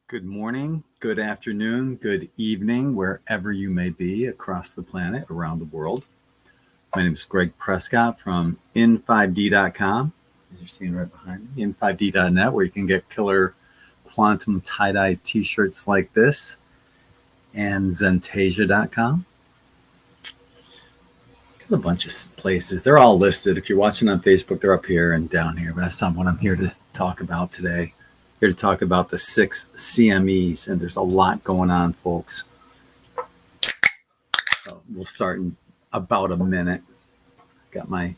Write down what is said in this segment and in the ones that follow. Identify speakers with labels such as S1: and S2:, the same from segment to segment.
S1: Good morning, good afternoon, good evening, wherever you may be across the planet, around the world. My name is Greg Prescott from in5d.com, as you're seeing right behind me, in5d.net, where you can get killer quantum tie-dye t-shirts like this, and Zentasia.com. Got a bunch of places. They're all listed. If you're watching on Facebook, they're up here and down here, but that's not what I'm here to talk about today. Here to talk about the 6 CMEs, and there's a lot going on, folks. So we'll start in about a minute. Got my,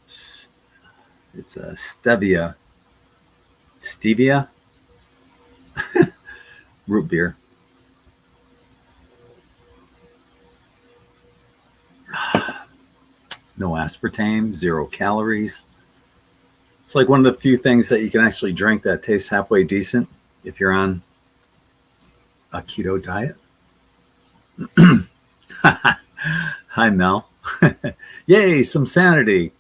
S1: it's a stevia root beer. No aspartame, 0 calories. It's like one of the few things that you can actually drink that tastes halfway decent if you're on a keto diet. Hi, Mel. Yay, some sanity.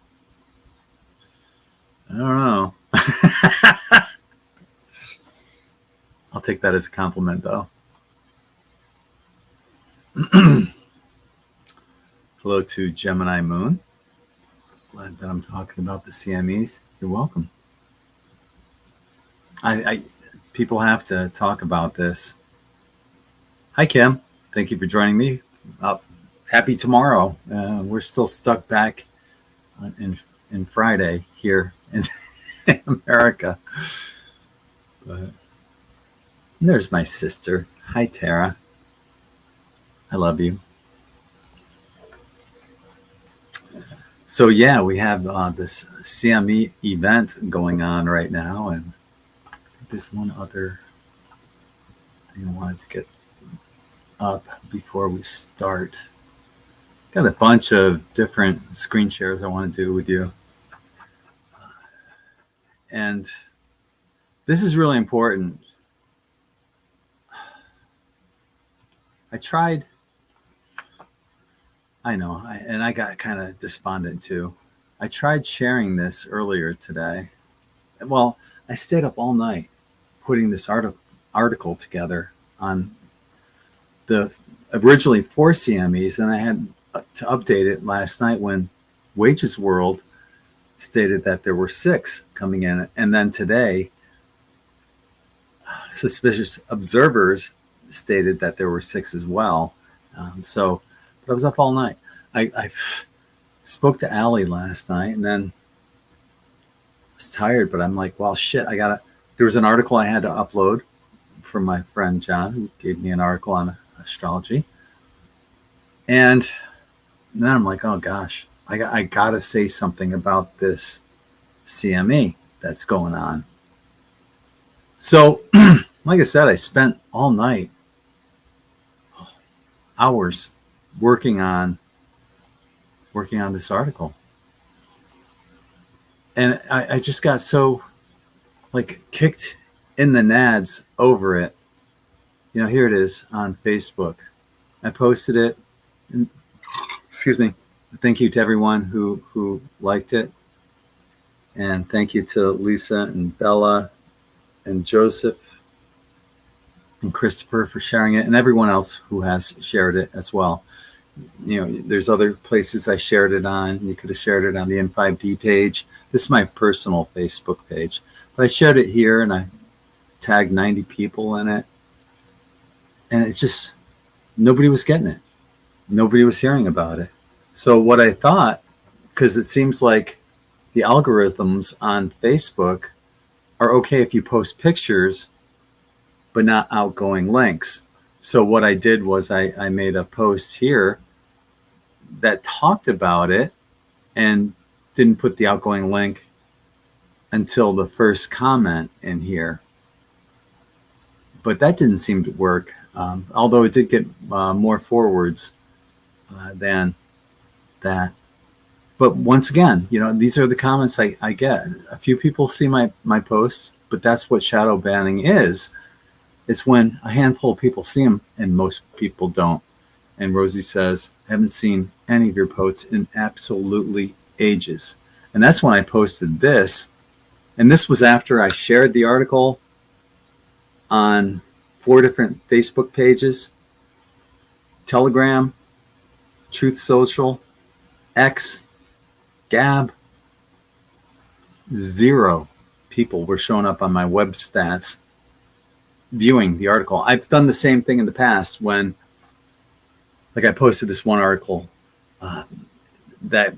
S1: I don't know. I'll take that as a compliment, though. Hello to Gemini Moon. Glad that I'm talking about the CMEs. You're welcome. People have to talk about this. Hi, Kim. Thank you for joining me. Happy tomorrow. We're still stuck back in Friday here in America. But there's my sister. Hi, Tara. I love you. So yeah, we have this CME event going on right now, and I think there's one other thing I wanted to get up before we start. Got a bunch of different screen shares I want to do with you, and this is really important. I got kind of despondent too. I tried sharing this earlier today. Well, I stayed up all night putting this article together on the originally 4 CMEs, and I had to update it last night when Wages World stated that there were 6 coming in, and then today Suspicious Observers stated that there were 6 as well. But I was up all night. I spoke to Allie last night, and then I was tired, but I'm like, well, shit, there was an article I had to upload from my friend John, who gave me an article on astrology. And then I'm like, oh gosh, I gotta say something about this CME that's going on. So, like I said, I spent all night, hours, working on this article. And I just got so kicked in the nads over it. You know, here it is on Facebook. I posted it. And, excuse me. Thank you to everyone who liked it. And thank you to Lisa and Bella and Joseph and Christopher for sharing it, and everyone else who has shared it as well. You know, there's other places I shared it on. You could have shared it on the N5D page. This is my personal Facebook page. But I shared it here, and I tagged 90 people in it. And it's just, nobody was getting it. Nobody was hearing about it. So what I thought, because it seems like the algorithms on Facebook are okay if you post pictures, but not outgoing links. So what I did was I made a post here that talked about it and didn't put the outgoing link until the first comment in here. But that didn't seem to work, although it did get more forwards than that. But once again, you know, these are the comments I get. A few people see my posts, but that's what shadow banning is. It's when a handful of people see them and most people don't. And Rosie says, I haven't seen any of your posts in absolutely ages. And that's when I posted this. And this was after I shared the article on 4 different Facebook pages, Telegram, Truth Social, X, Gab. 0 people were showing up on my web stats viewing the article. I've done the same thing in the past when, like, I posted this one article that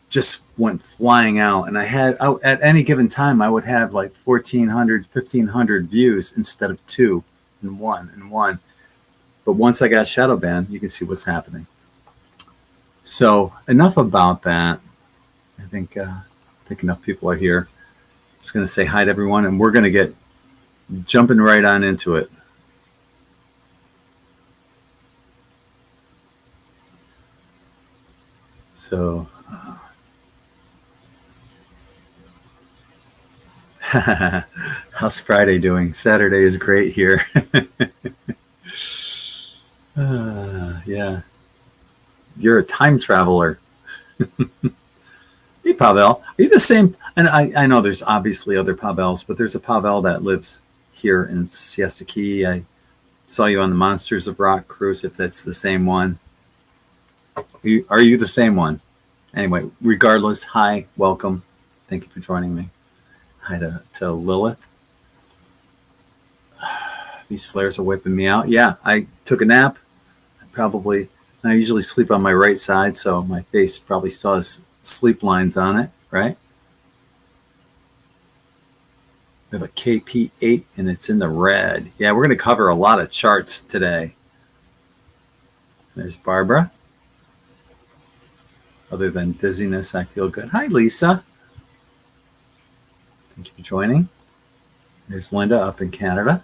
S1: just went flying out, and at any given time I would have like 1,400, 1,500 views instead of 2 and 1 and 1. But once I got shadow banned, you can see what's happening. So enough about that. I think enough people are here. I'm just going to say hi to everyone, and we're going to get jumping right on into it. So, how's Friday doing? Saturday is great here. Yeah. You're a time traveler. Hey, Pavel. Are you the same? And I know there's obviously other Pavels, but there's a Pavel that lives here in Siesta Key. I saw you on the Monsters of Rock cruise, if that's the same one. Are you the same one? Anyway, regardless, hi, welcome. Thank you for joining me. Hi to Lilith. These flares are whipping me out. Yeah, I took a nap. I usually sleep on my right side, so my face probably still has sleep lines on it, right? We have a KP8 and it's in the red. Yeah, we're going to cover a lot of charts today. There's Barbara. Other than dizziness, I feel good. Hi, Lisa. Thank you for joining. There's Linda up in Canada.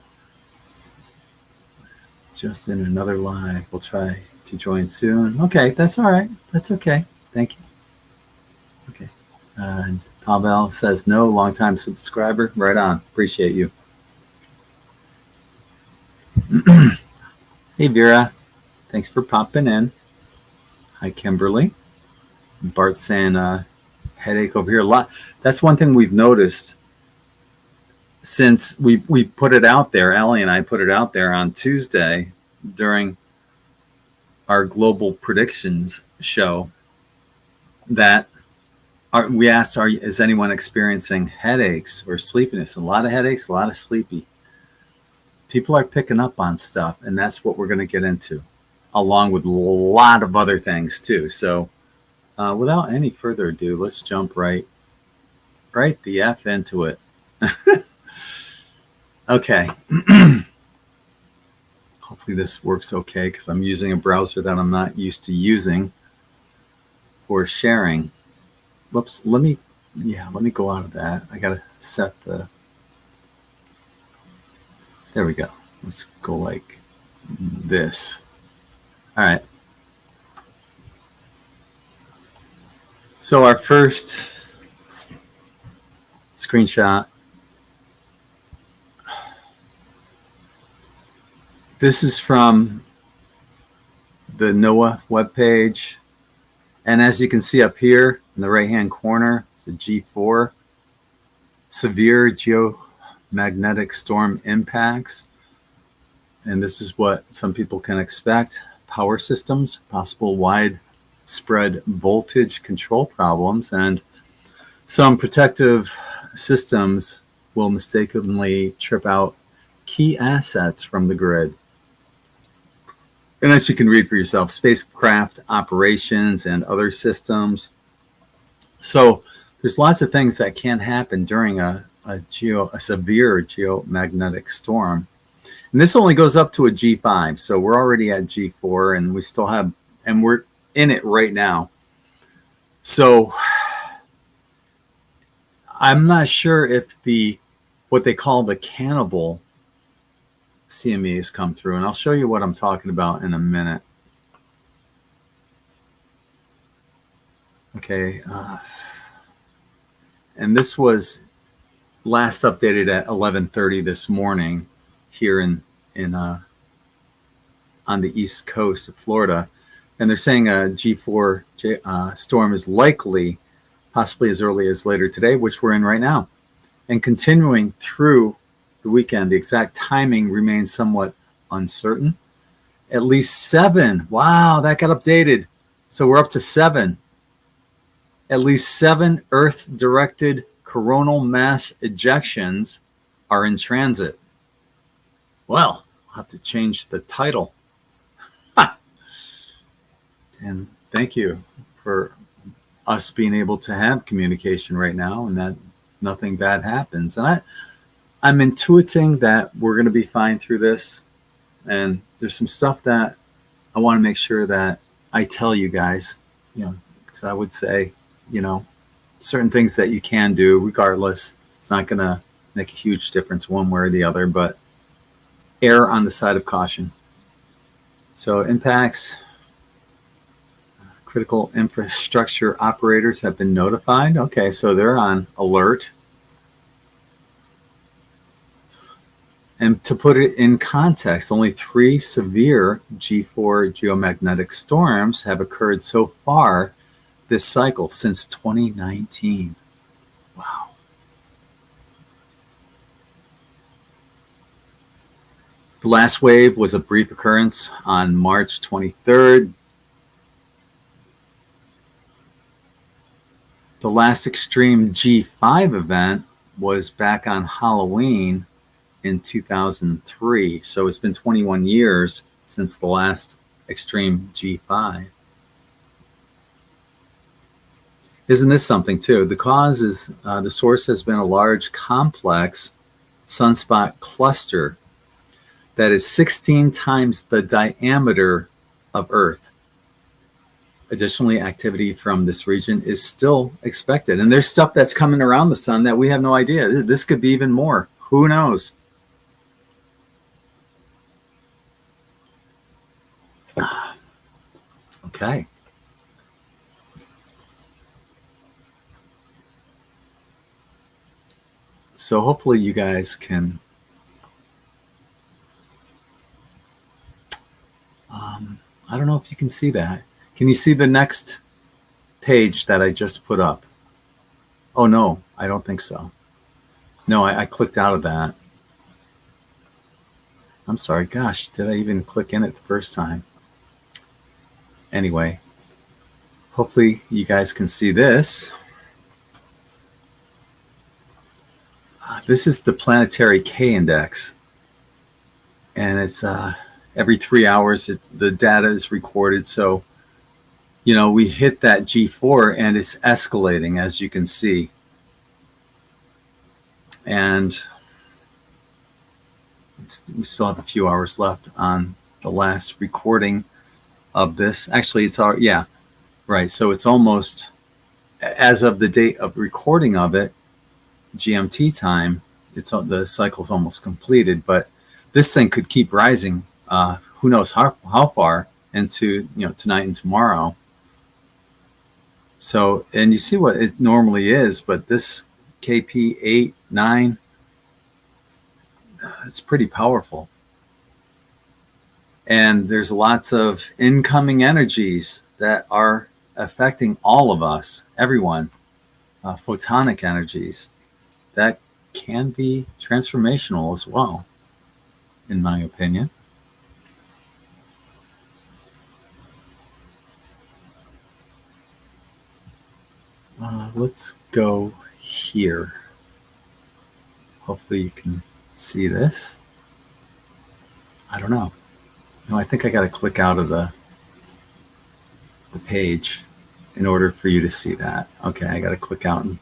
S1: Just in another live. We'll try to join soon. Okay, that's all right. That's okay. Thank you. Okay. And Pavel says no, longtime subscriber. Right on. Appreciate you. Hey, Vera. Thanks for popping in. Hi, Kimberly. Bart's saying headache over here a lot. That's one thing we've noticed since we put it out there. Allie and I put it out there on Tuesday during our global predictions show that we asked, is anyone experiencing headaches or sleepiness? A lot of headaches, a lot of sleepy. People are picking up on stuff, and that's what we're going to get into, along with a lot of other things too. So without any further ado, let's jump right the F into it. Okay. Hopefully this works okay, because I'm using a browser that I'm not used to using for sharing. Whoops, let me go out of that. I gotta set there we go. Let's go like this. All right. So our first screenshot. This is from the NOAA webpage. And as you can see up here in the right-hand corner, it's a G4, severe geomagnetic storm impacts. And this is what some people can expect. Power systems, possible widespread voltage control problems, and some protective systems will mistakenly trip out key assets from the grid. And as you can read for yourself, spacecraft operations and other systems. So there's lots of things that can happen during a severe geomagnetic storm. And this only goes up to a G5. So we're already at G4, and we still have, and we're in it right now. So I'm not sure if what they call the cannibal CME has come through, and I'll show you what I'm talking about in a minute. Okay, and this was last updated at 11:30 this morning here on the east coast of Florida, and they're saying a G4 storm is likely, possibly as early as later today, which we're in right now, and continuing through the weekend. The exact timing remains somewhat uncertain. At least 7. Wow, that got updated. So we're up to 7. At least 7 Earth-directed coronal mass ejections are in transit. Well, I'll have to change the title. And thank you for us being able to have communication right now and that nothing bad happens. And I'm intuiting that we're going to be fine through this. And there's some stuff that I want to make sure that I tell you guys, because I would say, certain things that you can do regardless. It's not going to make a huge difference one way or the other, but err on the side of caution. So impacts, critical infrastructure operators have been notified. Okay, so they're on alert. And to put it in context, only 3 severe G4 geomagnetic storms have occurred so far this cycle since 2019. Wow. The last wave was a brief occurrence on March 23rd. The last extreme G5 event was back on Halloween in 2003. So it's been 21 years since the last extreme G5. Isn't this something too? The cause is, the source has been a large complex sunspot cluster that is 16 times the diameter of Earth. Additionally, activity from this region is still expected. And there's stuff that's coming around the sun that we have no idea. This could be even more. Who knows? Okay. So hopefully you guys can I don't know if you can see that. Can you see the next page that I just put up? Oh no, I don't think so. No, I clicked out of that. I'm sorry. Gosh, did I even click in it the first time? Anyway, hopefully you guys can see this. This is the planetary K index. And it's every 3 hours, the data is recorded. So, we hit that G4 and it's escalating, as you can see. And we still have a few hours left on the last recording of this. Actually, it's our, yeah, right. So it's almost, as of the date of recording of it, GMT time, the cycle's almost completed, but this thing could keep rising. Who knows how far into, tonight and tomorrow. So, and you see what it normally is, but this KP 8, 9, it's pretty powerful. And there's lots of incoming energies that are affecting all of us, everyone, photonic energies that can be transformational as well, in my opinion. Let's go here. Hopefully you can see this. I don't know. No, I think I got to click out of the page in order for you to see that. Okay, I got to click out and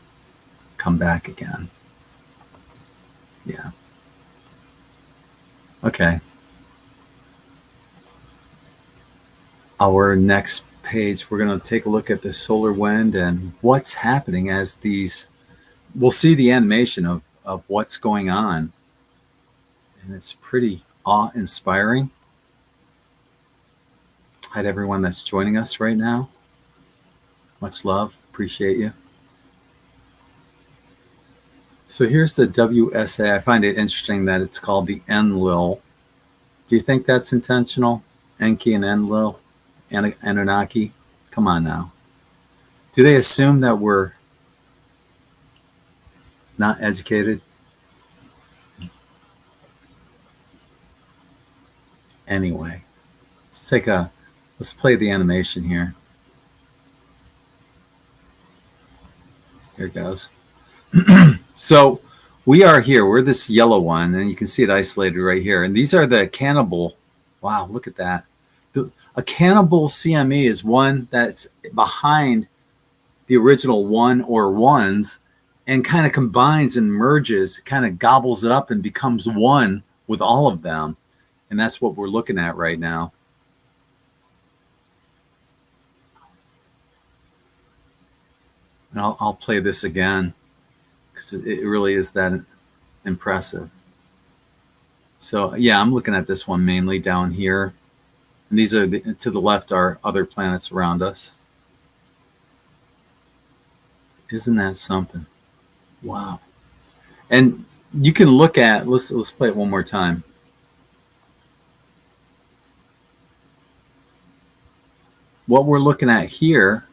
S1: come back again. Yeah. Okay. Our next page, we're going to take a look at the solar wind and what's happening as these, we'll see the animation of what's going on. And it's pretty awe-inspiring. Hi to everyone that's joining us right now. Much love. Appreciate you. So here's the WSA. I find it interesting that it's called the Enlil. Do you think that's intentional? Enki and Enlil? Anunnaki? Come on now. Do they assume that we're not educated? Anyway, let's play the animation here. Here it goes. So we are here. We're this yellow one, and you can see it isolated right here. And these are the cannibal. Wow, look at that. A cannibal CME is one that's behind the original one or ones and kind of combines and merges, kind of gobbles it up and becomes one with all of them. And that's what we're looking at right now. And I'll play this again because it really is that impressive. So yeah, I'm looking at this one mainly down here. And these are to the left are other planets around us. Isn't that something? Wow. And you can look at, let's play it one more time. What we're looking at here,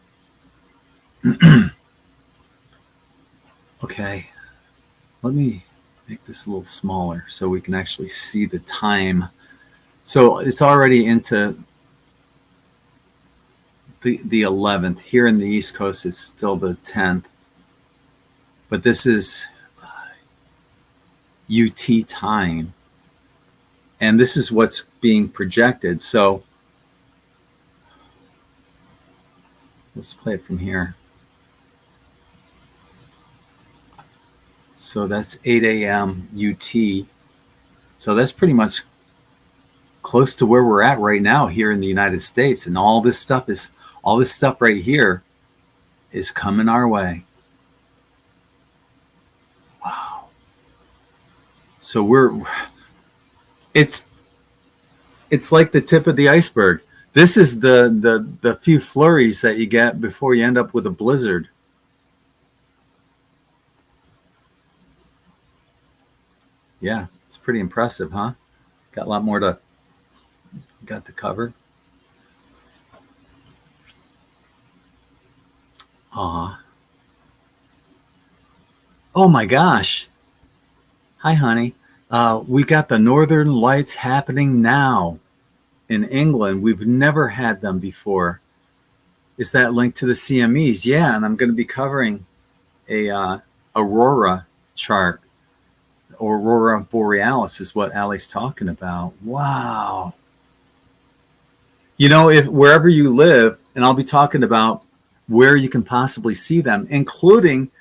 S1: okay, let me make this a little smaller so we can actually see the time. So it's already into the 11th. Here in the East Coast, it's still the 10th. But this is UT time. And this is what's being projected. So let's play it from here. So that's 8 a.m. UT. So that's pretty much close to where we're at right now here in the United States. And all this stuff right here is coming our way. Wow. So it's like the tip of the iceberg. This is the few flurries that you get before you end up with a blizzard. Yeah, it's pretty impressive, huh? Got a lot more to cover. Aw. Oh my gosh. Hi, honey. We got the Northern Lights happening now in England. We've never had them before. Is that linked to the CMEs? Yeah, and I'm going to be covering a Aurora chart. Aurora Borealis is what Ali's talking about. Wow. You know, if wherever you live, and I'll be talking about where you can possibly see them, including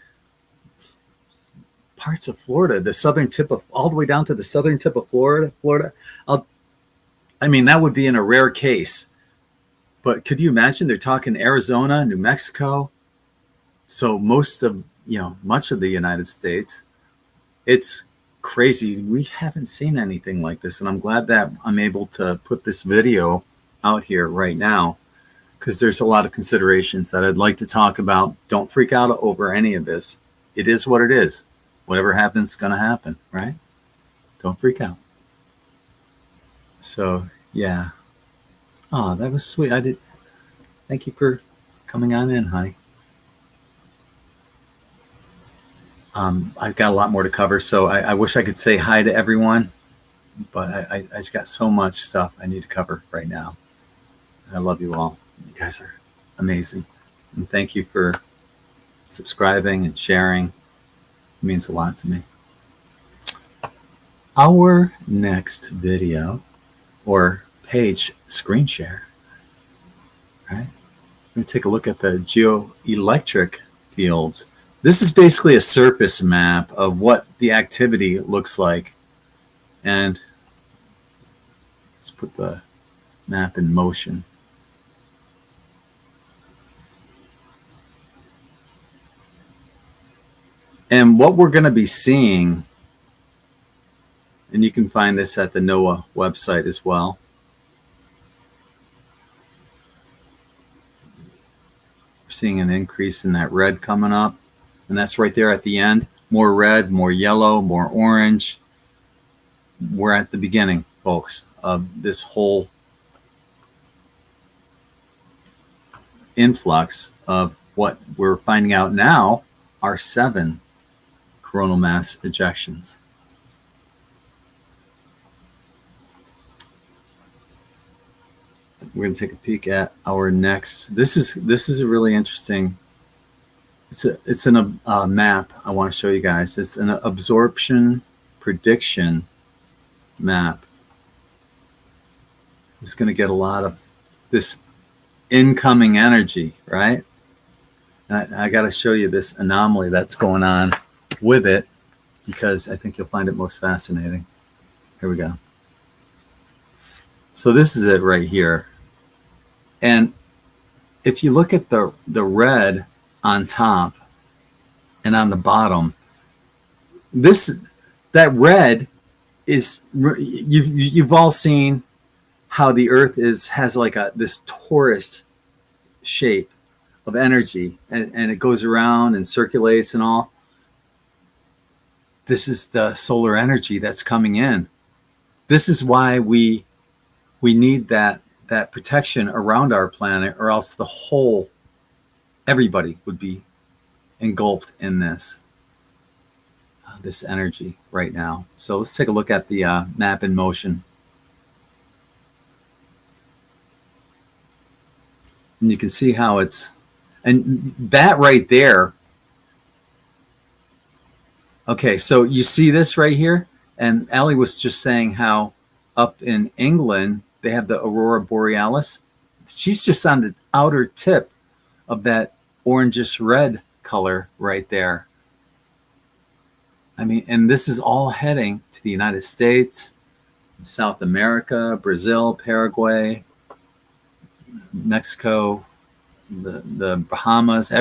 S1: parts of Florida, the southern tip of, all the way down to the southern tip of Florida. I mean, that would be in a rare case. But could you imagine they're talking Arizona, New Mexico? So much of the United States. It's crazy. We haven't seen anything like this. And I'm glad that I'm able to put this video out here right now, because there's a lot of considerations that I'd like to talk about. Don't freak out over any of this. It is what it is. Whatever happens is going to happen, right? Don't freak out. So, yeah. Oh, that was sweet. Thank you for coming on in, honey. I've got a lot more to cover, so I wish I could say hi to everyone, but I just got so much stuff I need to cover right now. I love you all. You guys are amazing. And thank you for subscribing and sharing. It means a lot to me. Our next video or page screen share, right? We're going to take a look at the geoelectric fields. This is basically a surface map of what the activity looks like. And let's put the map in motion. And what we're going to be seeing, and you can find this at the NOAA website as well. We're seeing an increase in that red coming up. And that's right there at the end. More red, more yellow, more orange. We're at the beginning, folks, of this whole influx of what we're finding out now are 7 coronal mass ejections. we're going to take a peek at our next. This is a really interesting. It's a map I want to show you guys. It's an absorption prediction map. It's going to get a lot of this incoming energy, right? And I got to show you this anomaly that's going on with it, because I think you'll find it most fascinating. Here we go. So this is it right here. And if you look at the red on top and on the bottom, that red is, you've all seen how the Earth has like this torus shape of energy, and it goes around and circulates and all. This is the solar energy that's coming in. This is why we need that protection around our planet, or else everybody would be engulfed in this energy right now. So let's take a look at the map in motion. And you can see how and that right there. Okay, so you see this right here? And Allie was just saying how up in England, they have the Aurora Borealis. She's just on the outer tip of that orangish red color right there. I mean, and this is all heading to the United States, South America, Brazil, Paraguay, Mexico, the Bahamas,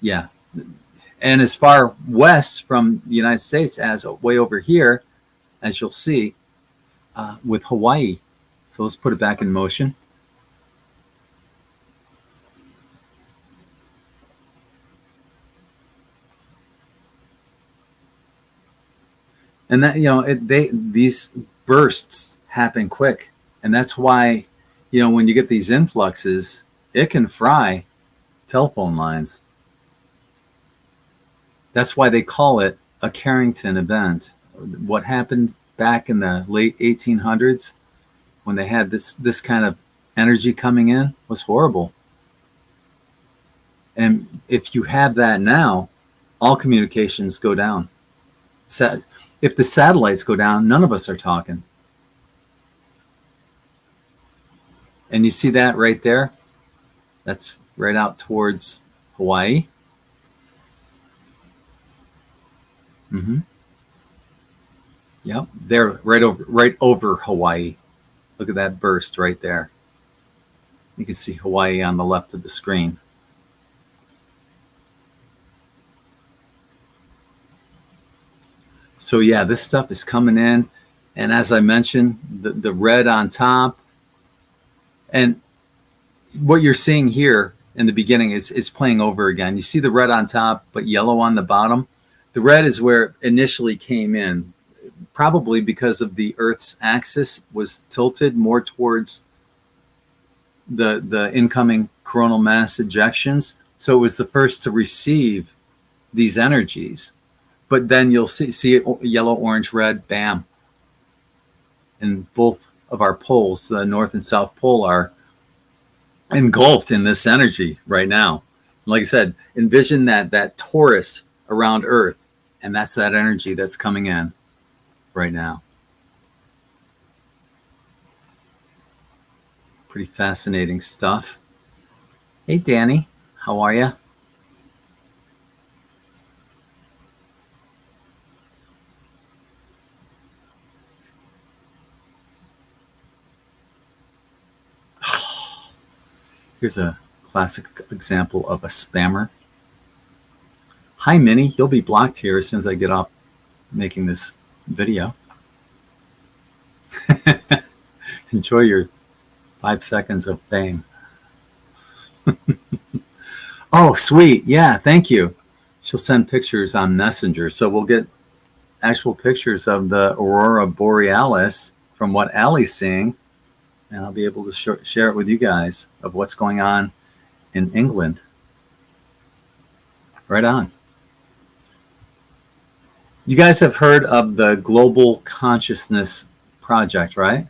S1: yeah. And as far west from the United States as way over here, as you'll see, with Hawaii. So let's put it back in motion. And that, these bursts happen quick. And that's why, when you get these influxes, it can fry telephone lines. That's why they call it a Carrington event. What happened back in the late 1800s when they had this kind of energy coming in was horrible. And if you have that now, all communications go down. If the satellites go down, none of us are talking. And you see that right there? That's right out towards Hawaii. Mm-hmm. Yep, they're right over Hawaii. Look at that burst right there. You can see Hawaii on the left of the screen. So yeah, this stuff is coming in. And as I mentioned, the red on top. And what you're seeing here in the beginning is playing over again. You see the red on top, but yellow on the bottom. The red is where it initially came in, probably because of the Earth's axis was tilted more towards the incoming coronal mass ejections. So it was the first to receive these energies. But then you'll see it yellow, orange, red, bam. And both of our poles, the North and South Pole, are engulfed in this energy right now. Like I said, envision that torus around Earth, and that's that energy that's coming in right now. Pretty fascinating stuff. Hey, Danny, how are you? Here's a classic example of a spammer. Hi, Minnie. You'll be blocked here as soon as I get off making this video. Enjoy your 5 seconds of fame. Oh, sweet. Yeah, thank you. She'll send pictures on Messenger. So we'll get actual pictures of the Aurora Borealis from what Allie's seeing. And I'll be able to share it with you guys of what's going on in England. Right on. You guys have heard of the Global Consciousness Project, right?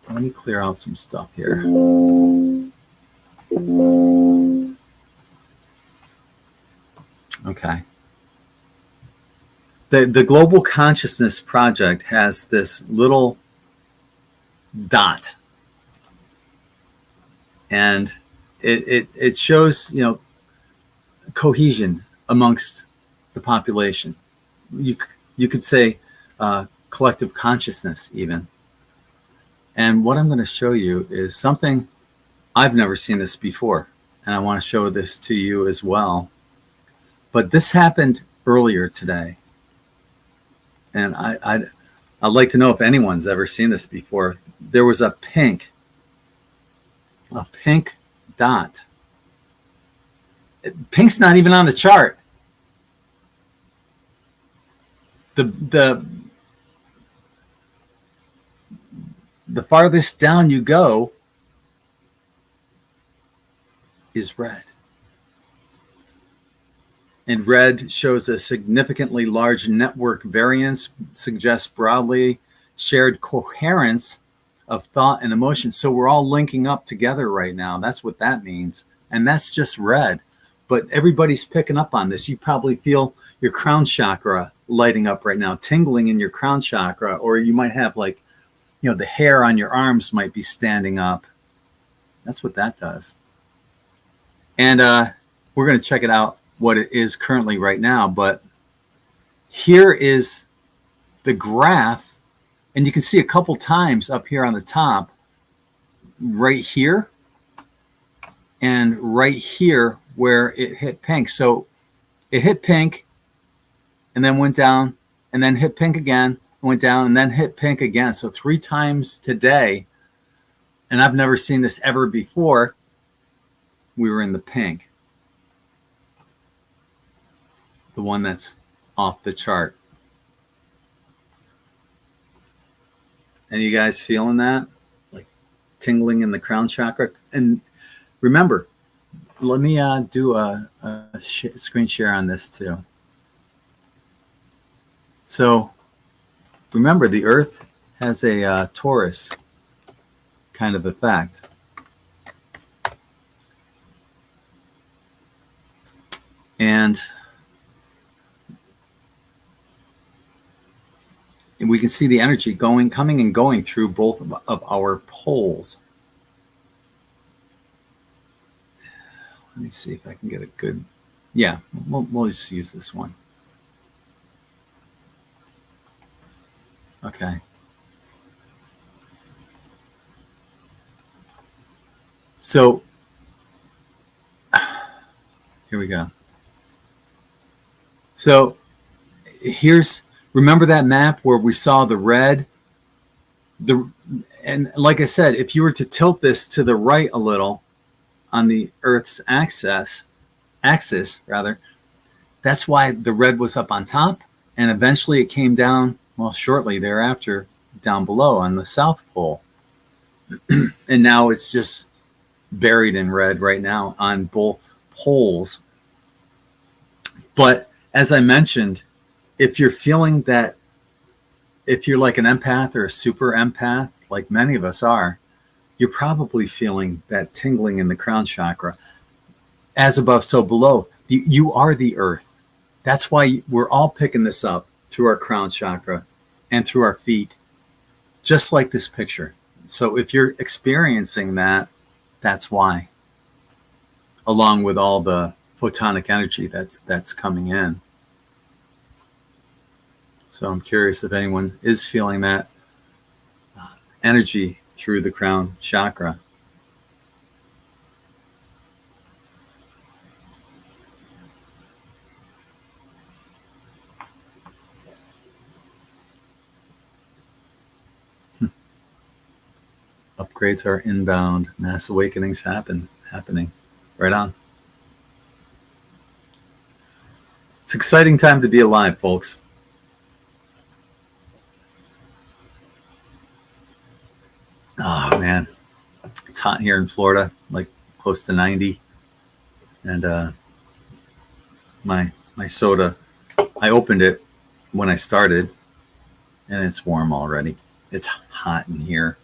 S1: Let me clear out some stuff here. Okay. The Global Consciousness Project has this little dot, and it shows, you know, cohesion amongst the population. You could say collective consciousness even. And what I'm going to show you is something I've never seen this before, and I want to show this to you as well. But this happened earlier today, and I'd like to know if anyone's ever seen this before. There was a pink dot. Pink's not even on the chart. The farthest down you go is red. And red shows a significantly large network variance, suggests broadly shared coherence of thought and emotion. So we're all linking up together right now. That's what that means. And that's just red. But everybody's picking up on this. You probably feel your crown chakra lighting up right now, tingling in your crown chakra, or you might have, like, you know, the hair on your arms might be standing up. That's what that does. And we're going to check it out, what it is currently right now. But here is the graph, and you can see a couple times up here on the top, right here and right here where it hit pink. So it hit pink and then went down, and then hit pink again, went down, and then hit pink again. So 3 times today, and I've never seen this ever before. We were in the pink, the one that's off the chart. And you guys feeling that? Like tingling in the crown chakra? And remember, let me do a screen share on this too. So remember, the Earth has a Taurus kind of effect. And we can see the energy coming and going through both of our poles. Let me see if I can get a good, yeah, we'll just use this one. Okay. So here we go. So remember that map where we saw the red? And like I said, if you were to tilt this to the right a little on the Earth's axis, that's why the red was up on top, and eventually it came down, well, shortly thereafter, down below on the South Pole. And now it's just buried in red right now on both poles. But as I mentioned, if you're feeling that, if you're like an empath or a super empath, like many of us are, you're probably feeling that tingling in the crown chakra. As above, so below. You are the Earth. That's why we're all picking this up through our crown chakra and through our feet, just like this picture. So if you're experiencing that, that's why, along with all the photonic energy that's coming in. So I'm curious if anyone is feeling that energy through the crown chakra. Upgrades are inbound. Mass awakenings happening. Right on. It's an exciting time to be alive, folks. Oh man, it's hot here in Florida, like close to 90. And my soda, I opened it when I started, and it's warm already. It's hot in here.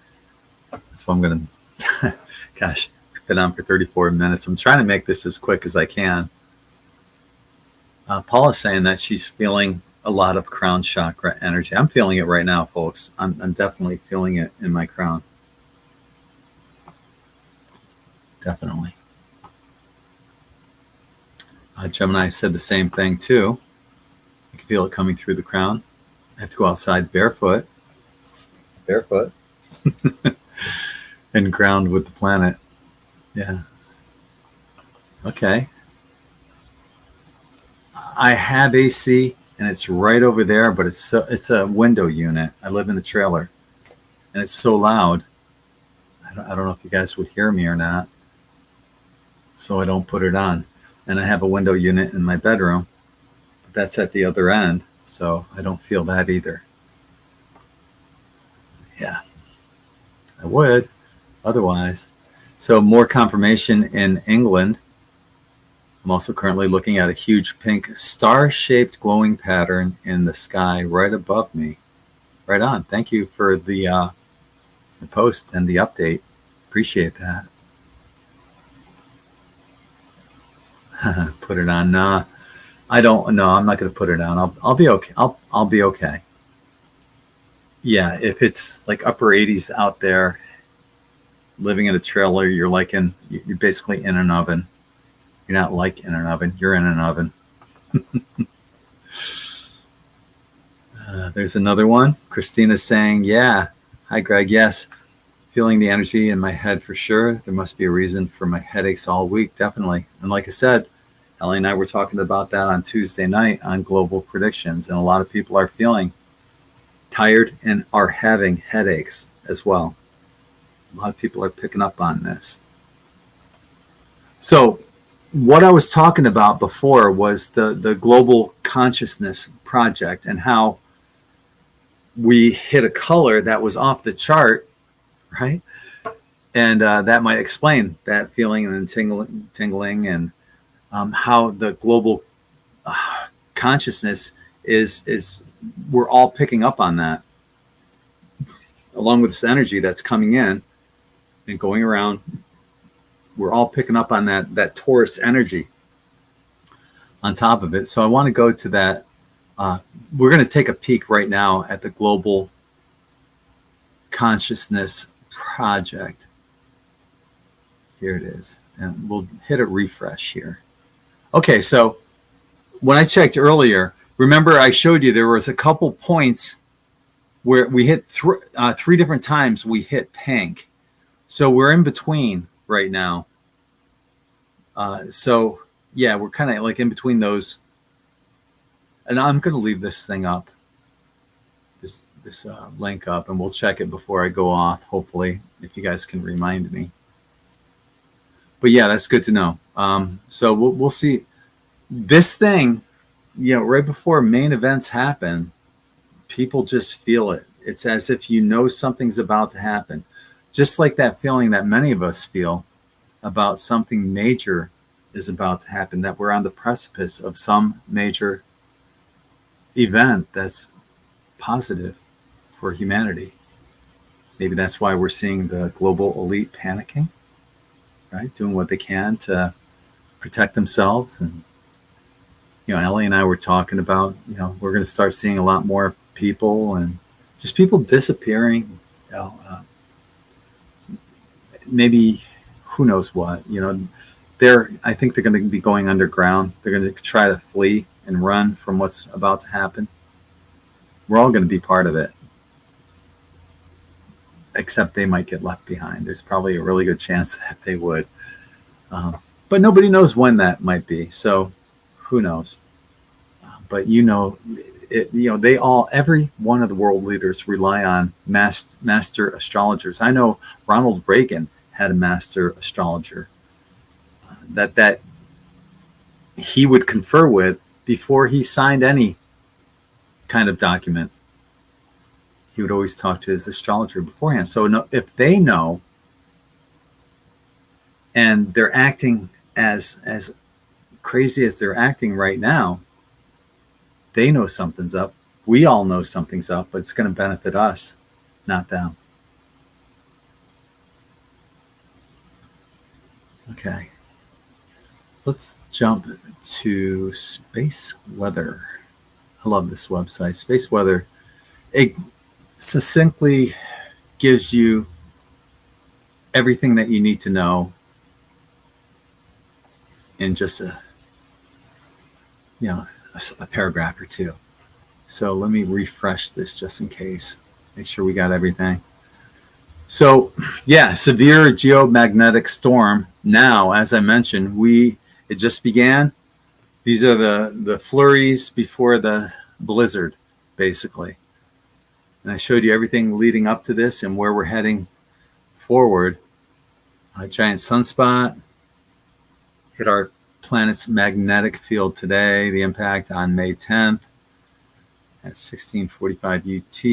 S1: That's what I'm going to, gosh, been on for 34 minutes. I'm trying to make this as quick as I can. Paula's saying that she's feeling a lot of crown chakra energy. I'm feeling it right now, folks. I'm definitely feeling it in my crown. Definitely. Gemini said the same thing too. I can feel it coming through the crown. I have to go outside barefoot. And ground with the planet. Yeah. Okay. I have AC and it's right over there, but it's a window unit. I live in a trailer and it's so loud. I don't know if you guys would hear me or not. So I don't put it on. And I have a window unit in my bedroom, but that's at the other end. So I don't feel that either. Yeah, I would otherwise. So more confirmation in England. I'm also currently looking at a huge pink star-shaped glowing pattern in the sky right above me. Right on. Thank you for the post and the update. Appreciate that. Put it on. Nah, I don't. No, I'm not going to put it on. I'll be okay. I'll be okay. Yeah, if it's like upper 80s out there, living in a trailer, you're basically in an oven. You're not like in an oven. You're in an oven. There's another one. Christina's saying, yeah. Hi, Greg. Yes. Feeling the energy in my head for sure. There must be a reason for my headaches all week. Definitely. And like I said, Ellie and I were talking about that on Tuesday night on Global Predictions. And a lot of people are feeling tired and are having headaches as well. A lot of people are picking up on this. So what I was talking about before was the Global Consciousness Project and how we hit a color that was off the chart, right? And that might explain that feeling and then tingling and how the global consciousness is we're all picking up on that, along with this energy that's coming in and going around. We're all picking up on that Taurus energy on top of it. So I want to go to that. We're going to take a peek right now at the Global Consciousness Project. Here it is. And we'll hit a refresh here. Okay, so when I checked earlier, remember I showed you there was a couple points where we hit three different times we hit pink. So we're in between right now. So yeah, we're kind of like in between those. And I'm going to leave this thing up, this link up, and we'll check it before I go off, hopefully, if you guys can remind me. But yeah, that's good to know. So we'll see. This thing, right before main events happen, people just feel it. It's as if something's about to happen. Just like that feeling that many of us feel about something major is about to happen, that we're on the precipice of some major event that's positive for humanity. Maybe that's why we're seeing the global elite panicking, right? Doing what they can to protect themselves. And, Ellie and I were talking about, we're going to start seeing a lot more people and just people disappearing, maybe who knows what, I think they're going to be going underground. They're going to try to flee and run from what's about to happen. We're all going to be part of it, except they might get left behind. There's probably a really good chance that they would. But nobody knows when that might be. So who knows? But every one of the world leaders rely on master astrologers. I know Ronald Reagan had a master astrologer that he would confer with before he signed any kind of document. He would always talk to his astrologer beforehand. So if they know and they're acting as crazy as they're acting right now, they know something's up. We all know something's up, but it's going to benefit us, not them. Okay. Let's jump to space weather. I love this website. Space weather. It succinctly gives you everything that you need to know in just a paragraph or two. So let me refresh this just in case. Make sure we got everything. So yeah, severe geomagnetic storm. Now, as I mentioned, it just began. These are the flurries before the blizzard, basically. And I showed you everything leading up to this and where we're heading forward. A giant sunspot hit our planet's magnetic field today. The impact on May 10th at 16:45 UT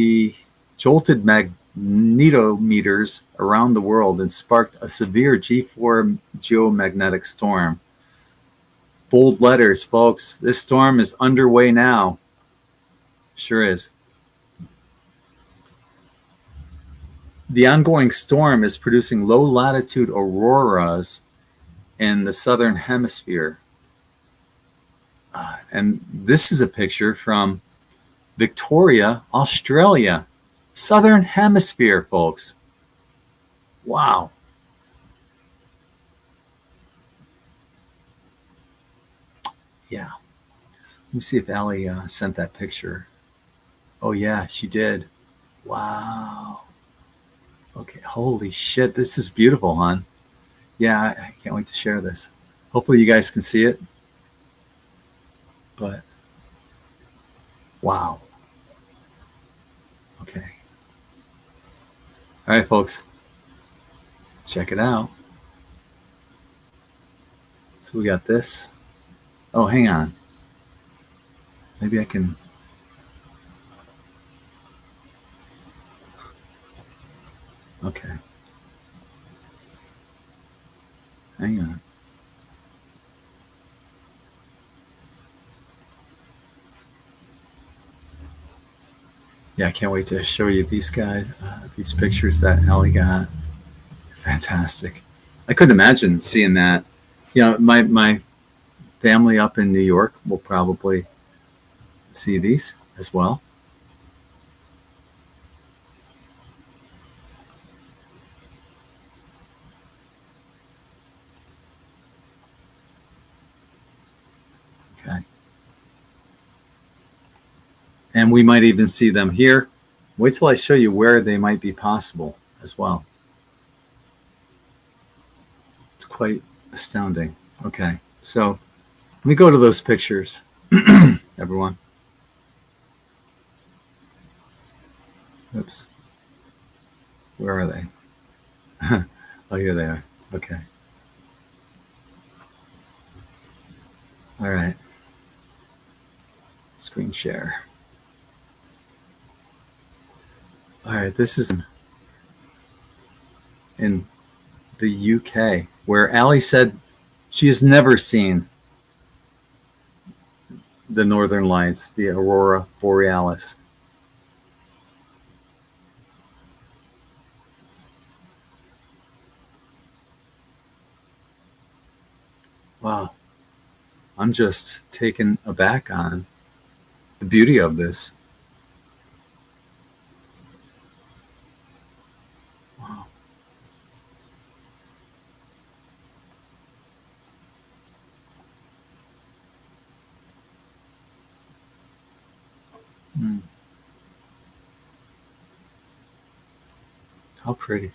S1: jolted magnetometers around the world and sparked a severe G4 geomagnetic storm. Bold letters, folks. This storm is underway now. Sure is. The ongoing storm is producing low-latitude auroras in the southern hemisphere. And this is a picture from Victoria, Australia. Southern hemisphere, folks. Wow. Yeah. Let me see if Allie sent that picture. Oh, yeah, she did. Wow. Okay, holy shit. This is beautiful, hon. Yeah, I can't wait to share this. Hopefully you guys can see it. But, wow. Okay. All right, folks. Check it out. So we got this. Oh, hang on. Maybe I can. Okay. Hang on. Yeah, I can't wait to show you these guys, these pictures that Ellie got. Fantastic. I couldn't imagine seeing that. You know, my family up in New York will probably see these as well. Okay. And we might even see them here. Wait till I show you where they might be possible as well. It's quite astounding. Okay, so let me go to those pictures, everyone. Oops. Where are they? Oh, here they are. Okay. All right. Screen share. All right, this is in the UK, where Allie said she has never seen the Northern Lights, the Aurora Borealis. Wow. I'm just taken aback on the beauty of this. Wow. Mm. How pretty.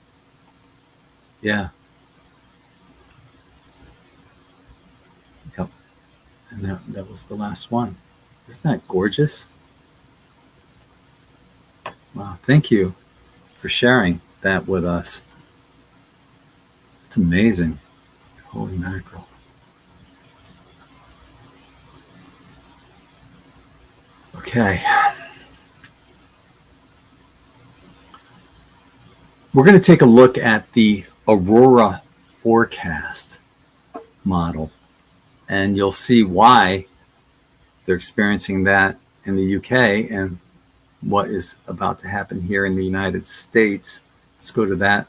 S1: Yeah. Yep. And that was the last one. Isn't that gorgeous? Wow. Thank you for sharing that with us. It's amazing. Holy mackerel. Okay. We're going to take a look at the Aurora forecast model, and you'll see why they're experiencing that in the UK and what is about to happen here in the United States. Let's go to that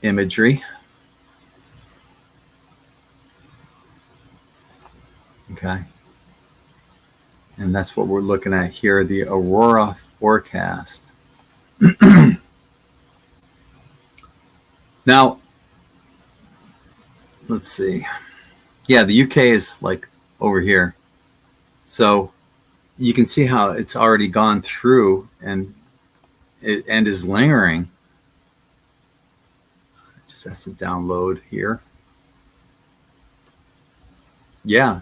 S1: imagery. Okay. And that's what we're looking at here, the Aurora forecast. Now, let's see. Yeah, the UK is like over here. So you can see how it's already gone through and is lingering. It just has to download here. Yeah.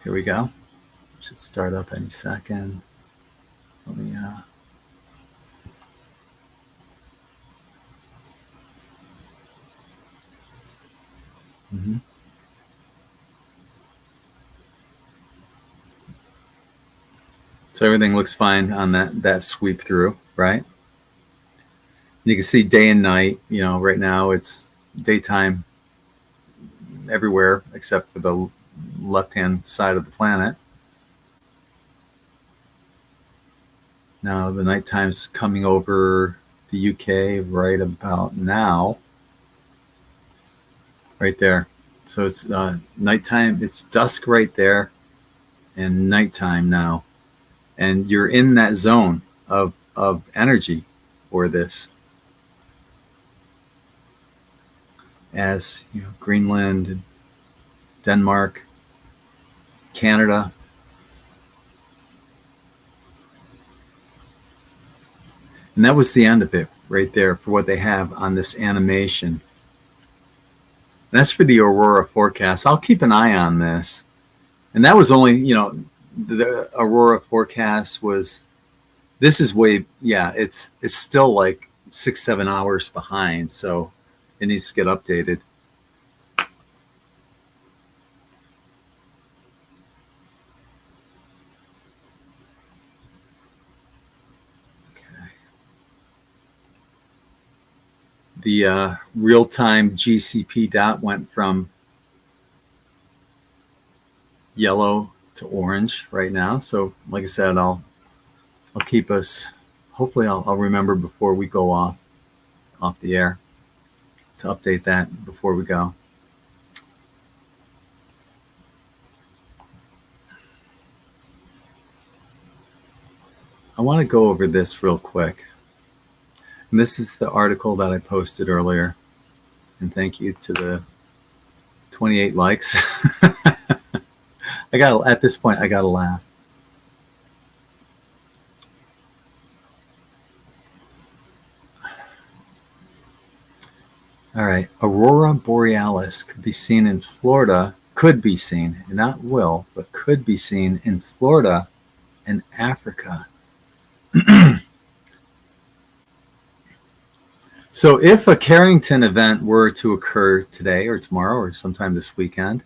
S1: Here we go. Should start up any second. Let me mm-hmm. So everything looks fine on that sweep through, right? You can see day and night. You know, right now it's daytime everywhere except for the left-hand side of the planet. Now the nighttime's coming over the UK right about now, right there. So it's nighttime. It's dusk right there, and nighttime now, and you're in that zone of energy for this. As you know, Greenland, Denmark, Canada. And that was the end of it right there for what they have on this animation. And that's for the Aurora forecast. I'll keep an eye on this. And that was only, you know, the Aurora forecast was, this is way, yeah, it's still like 6-7 hours behind. So it needs to get updated. The real-time GCP dot went from yellow to orange right now. So like I said, I'll keep us, hopefully I'll remember before we go off the air to update that before we go. I want to go over this real quick. And this is the article that I posted earlier. And thank you to the 28 likes. At this point, I got to laugh. All right. Aurora Borealis could be seen in Florida. Could be seen, not will, but could be seen in Florida and Africa. So if a Carrington event were to occur today or tomorrow or sometime this weekend,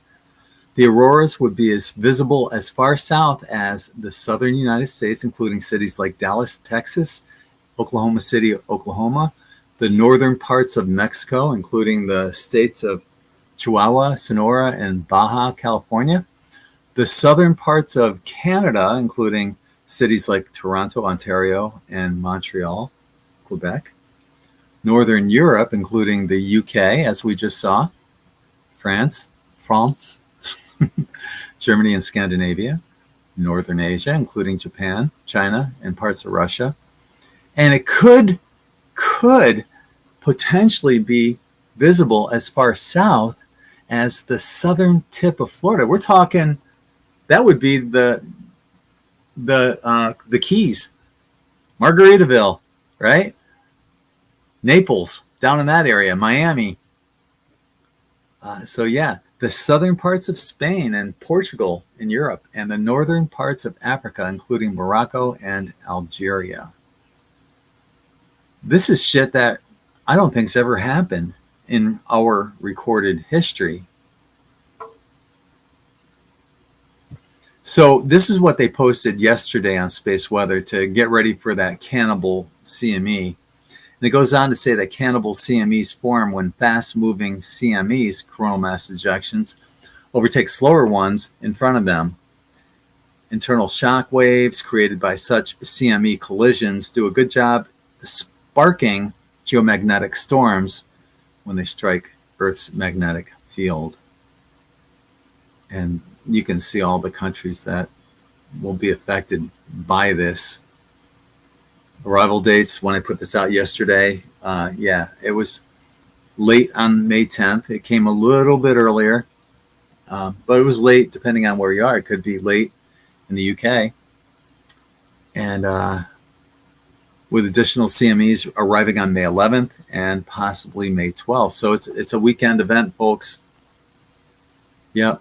S1: the auroras would be as visible as far south as the southern United States, including cities like Dallas, Texas, Oklahoma City, Oklahoma, the northern parts of Mexico, including the states of Chihuahua, Sonora, and Baja California, the southern parts of Canada, including cities like Toronto, Ontario, and Montreal, Quebec, Northern Europe, including the UK, as we just saw, France, Germany and Scandinavia, Northern Asia, including Japan, China, and parts of Russia. And it could potentially be visible as far south as the southern tip of Florida. We're talking, that would be the Keys, Margaritaville, right? Naples, down in that area, Miami. So yeah, the southern parts of Spain and Portugal in Europe, and the northern parts of Africa, including Morocco and Algeria. This is shit that I don't think's ever happened in our recorded history. So this is what they posted yesterday on Space Weather to get ready for that cannibal CME. And it goes on to say that cannibal CMEs form when fast-moving CMEs, coronal mass ejections, overtake slower ones in front of them. Internal shock waves created by such CME collisions do a good job sparking geomagnetic storms when they strike Earth's magnetic field. And you can see all the countries that will be affected by this. Arrival dates, when I put this out yesterday, it was late on May 10th. It came a little bit earlier, but it was late depending on where you are. It could be late in the UK. And with additional CMEs arriving on May 11th and possibly May 12th. So it's a weekend event, folks. Yep.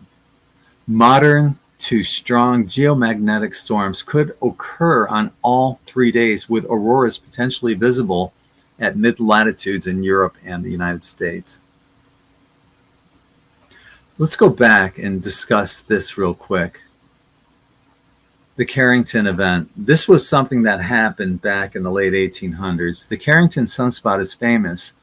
S1: Modern to strong geomagnetic storms could occur on all 3 days, with auroras potentially visible at mid-latitudes in Europe and the United States. Let's go back and discuss this real quick. The Carrington event. This was something that happened back in the late 1800s. The Carrington sunspot is famous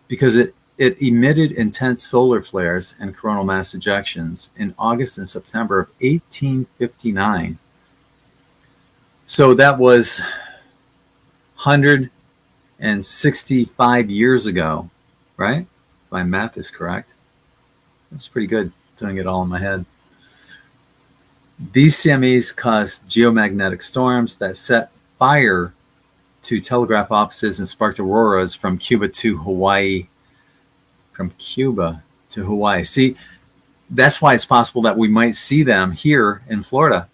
S1: because it emitted intense solar flares and coronal mass ejections in August and September of 1859. So that was 165 years ago, right? If my math is correct. That's pretty good, doing it all in my head. These CMEs caused geomagnetic storms that set fire to telegraph offices and sparked auroras from Cuba to Hawaii. See, that's why it's possible that we might see them here in Florida.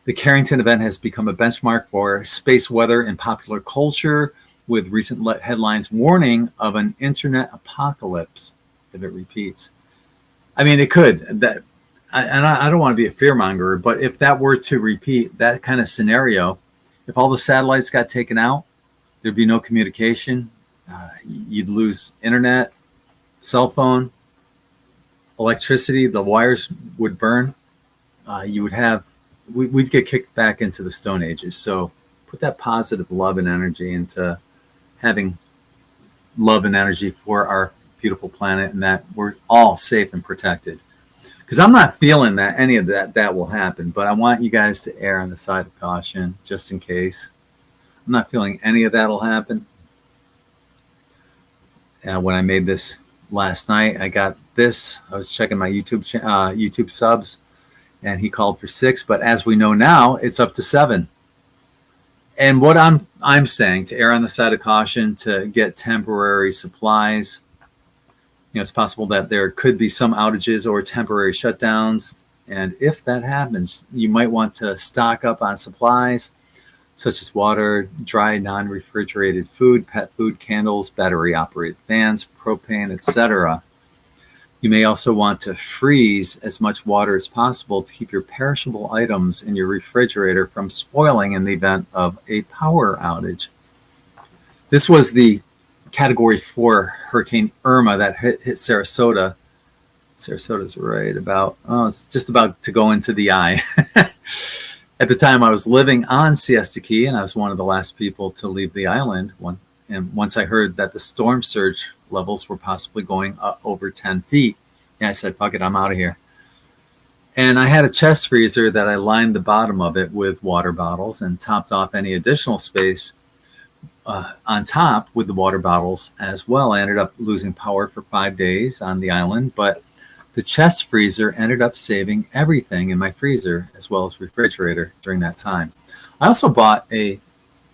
S1: The Carrington event has become a benchmark for space weather and popular culture, with recent headlines warning of an internet apocalypse if it repeats. I mean, it could. I don't want to be a fearmonger, but if that were to repeat, that kind of scenario, if all the satellites got taken out, there'd be no communication. You'd lose internet, cell phone, electricity. The wires would burn. We'd get kicked back into the Stone Ages. So put that positive love and energy into having love and energy for our beautiful planet, and that we're all safe and protected. Because I'm not feeling that any of that will happen, but I want you guys to err on the side of caution, just in case. I'm not feeling any of that will happen. When I made this last night, I got this. I was checking my YouTube subs, and he called for 6. But as we know now, it's up to 7. And what I'm saying, to err on the side of caution, to get temporary supplies. It's possible that there could be some outages or temporary shutdowns. And if that happens, you might want to stock up on supplies such as water, dry, non-refrigerated food, pet food, candles, battery-operated fans, propane, etc. You may also want to freeze as much water as possible to keep your perishable items in your refrigerator from spoiling in the event of a power outage. This was the Category 4 Hurricane Irma that hit Sarasota. Sarasota's right about, it's just about to go into the eye. At the time, I was living on Siesta Key, and I was one of the last people to leave the island. And once I heard that the storm surge levels were possibly going up over 10 feet, I said, fuck it, I'm out of here. And I had a chest freezer that I lined the bottom of it with water bottles and topped off any additional space on top with the water bottles as well. I ended up losing power for 5 days on the island, but the chest freezer ended up saving everything in my freezer as well as refrigerator during that time. I also bought a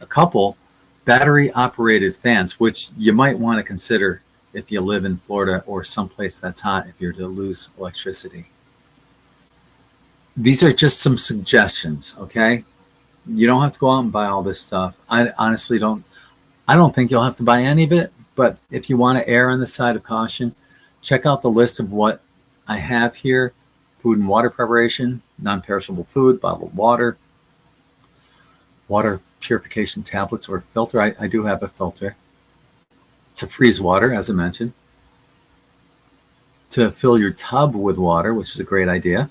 S1: couple battery operated fans, which you might want to consider if you live in Florida or someplace that's hot if you're to lose electricity. These are just some suggestions, okay? You don't have to go out and buy all this stuff. I honestly don't think you'll have to buy any of it, but if you want to err on the side of caution, check out the list of what I have here: food and water preparation, non-perishable food, bottled water, water purification tablets or filter. I do have a filter to freeze water, as I mentioned, to fill your tub with water, which is a great idea.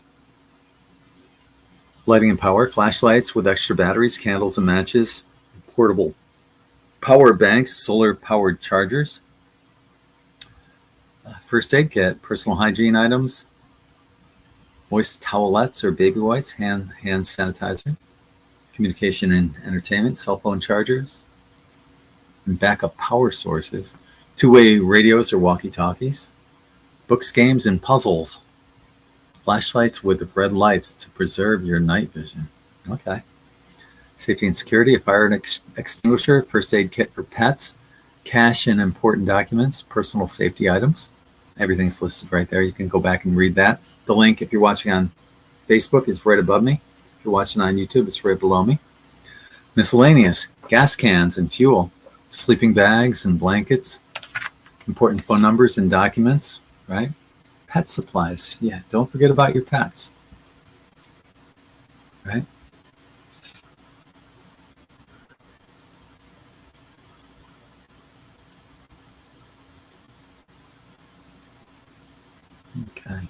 S1: Lighting and power, flashlights with extra batteries, candles and matches, portable power banks, solar powered chargers, first aid kit, personal hygiene items, moist towelettes or baby wipes, hand sanitizer, communication and entertainment, cell phone chargers, and backup power sources, two-way radios or walkie-talkies, books, games, and puzzles. Flashlights with red lights to preserve your night vision. Okay. Safety and security, a fire extinguisher, first aid kit for pets, cash and important documents, personal safety items. Everything's listed right there. You can go back and read that. The link, if you're watching on Facebook, is right above me. If you're watching on YouTube, it's right below me. Miscellaneous, gas cans and fuel, sleeping bags and blankets, important phone numbers and documents, right? Pet supplies. Yeah, don't forget about your pets, right? Okay.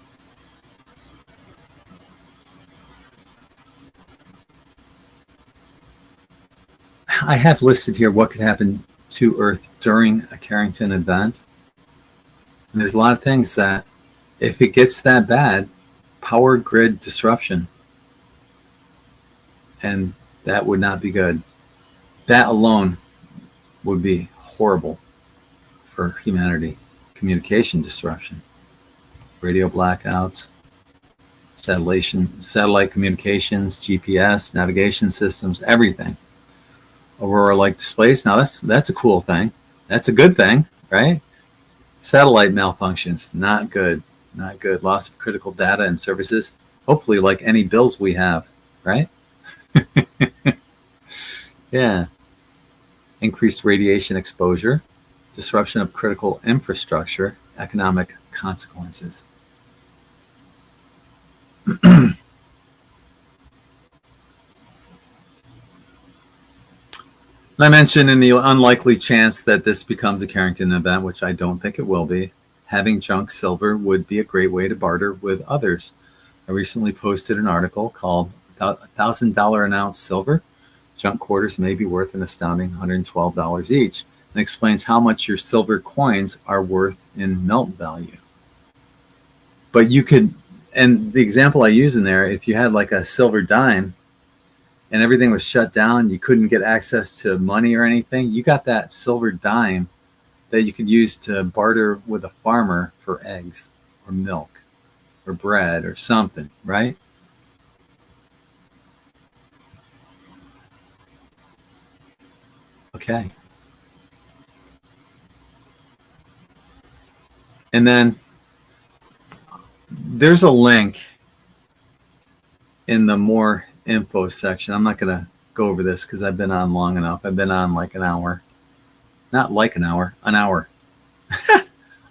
S1: I have listed here what could happen to Earth during a Carrington event. And there's a lot of things that, if it gets that bad, power grid disruption, and that would not be good. That alone would be horrible for humanity. Communication disruption, radio blackouts, satellite communications, GPS, navigation systems, everything. Aurora-like displays. Now that's a cool thing. That's a good thing, right? Satellite malfunctions, not good. Not good. Loss of critical data and services. Hopefully, like any bills we have, right? Yeah. Increased radiation exposure, disruption of critical infrastructure, economic consequences. I mentioned, in the unlikely chance that this becomes a Carrington event, which I don't think it will be, having junk silver would be a great way to barter with others. I recently posted an article called $1,000 an ounce silver. Junk quarters may be worth an astounding $112 each, and explains how much your silver coins are worth in melt value. But you could, and the example I use in there, if you had like a silver dime and everything was shut down, you couldn't get access to money or anything, you got that silver dime that you could use to barter with a farmer for eggs or milk or bread or something, right? Okay. And then there's a link in the more info section. I'm not going to go over this because I've been on long enough. I've been on like an hour. Not like an hour, an hour.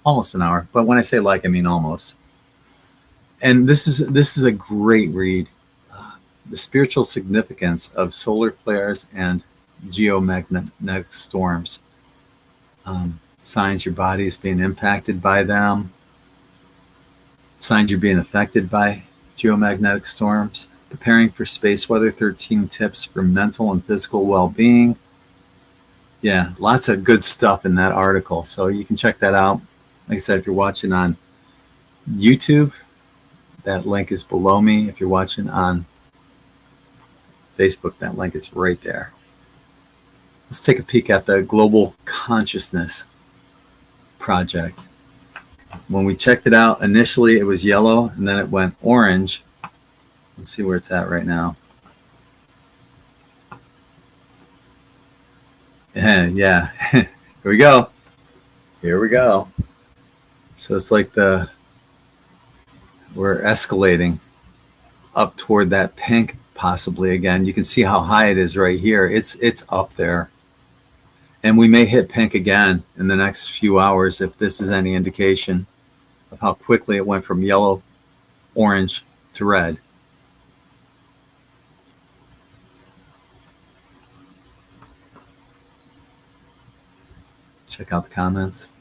S1: Almost an hour. But when I say like, I mean almost. And this is a great read. The spiritual significance of solar flares and geomagnetic storms. Signs your body is being impacted by them. Signs you're being affected by geomagnetic storms. Preparing for space weather, 13 tips for mental and physical well-being. Yeah, lots of good stuff in that article. So you can check that out. Like I said, if you're watching on YouTube, that link is below me. If you're watching on Facebook, that link is right there. Let's take a peek at the Global Consciousness Project. When we checked it out, initially it was yellow and then it went orange. Let's see where it's at right now. Yeah. Here we go. Here we go. So it's like we're escalating up toward that pink possibly again. You can see how high it is right here. It's up there. And we may hit pink again in the next few hours if this is any indication of how quickly it went from yellow, orange to red. Check out the comments.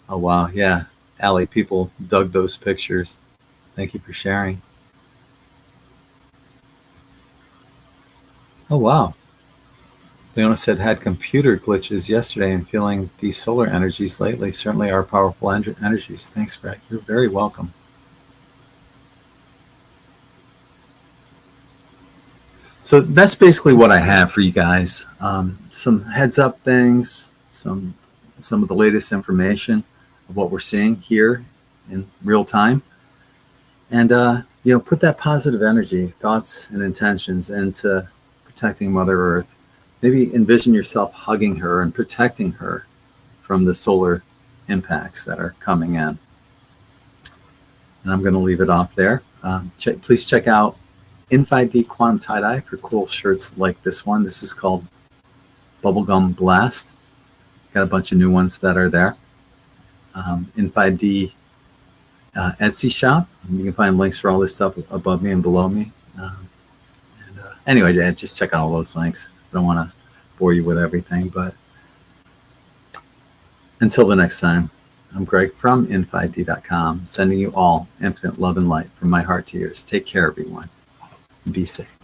S1: Oh, wow. Yeah. Allie, people dug those pictures. Thank you for sharing. Oh, wow. Leona said, had computer glitches yesterday and feeling these solar energies lately certainly are powerful energies. Thanks, Greg. You're very welcome. So that's basically what I have for you guys. Some heads up things, some of the latest information. of what we're seeing here in real time. And, put that positive energy, thoughts, and intentions into protecting Mother Earth. Maybe envision yourself hugging her and protecting her from the solar impacts that are coming in. And I'm going to leave it off there. Please check out In5D Quantum Tie-Dye for cool shirts like this one. This is called Bubblegum Blast. Got a bunch of new ones that are there. In5D Etsy shop. You can find links for all this stuff above me and below me. Anyway, just check out all those links. I don't want to bore you with everything, but until the next time, I'm Greg from in5d.com, sending you all infinite love and light from my heart to yours. Take care, everyone. Be safe.